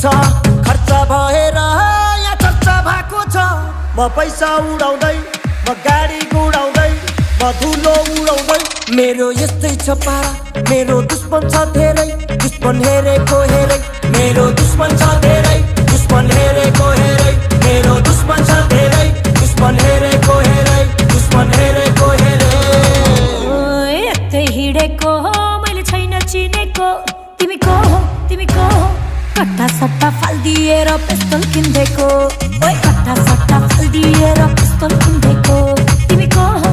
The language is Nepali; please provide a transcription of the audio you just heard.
छ खर्च भएर यहाँ चर्चा भएको छ म पैसा उडाउँदै म गाडी गुडाउँदै म धुलो उडाउँदै मेरो यस्तै छ पारा मेरो दुश्मन छ धेरै दुश्मन हेरेको हेरै मेरो दुश्मन छ धेरै दुश्मन हेरेको हेरै मेरो दुश्मन छ धेरै दुश्मन हेरेको हेरै दुश्मन हेरेको हेरै यतै हिँडेको हो मैले छैन चिनेको तिमी को हो कट्टा सट्टा फाल्दिएर पिस्तोल किन्देको ओए कट्टा सट्टा फाल्दिएर पिस्तोल किन्देको तिमी को हो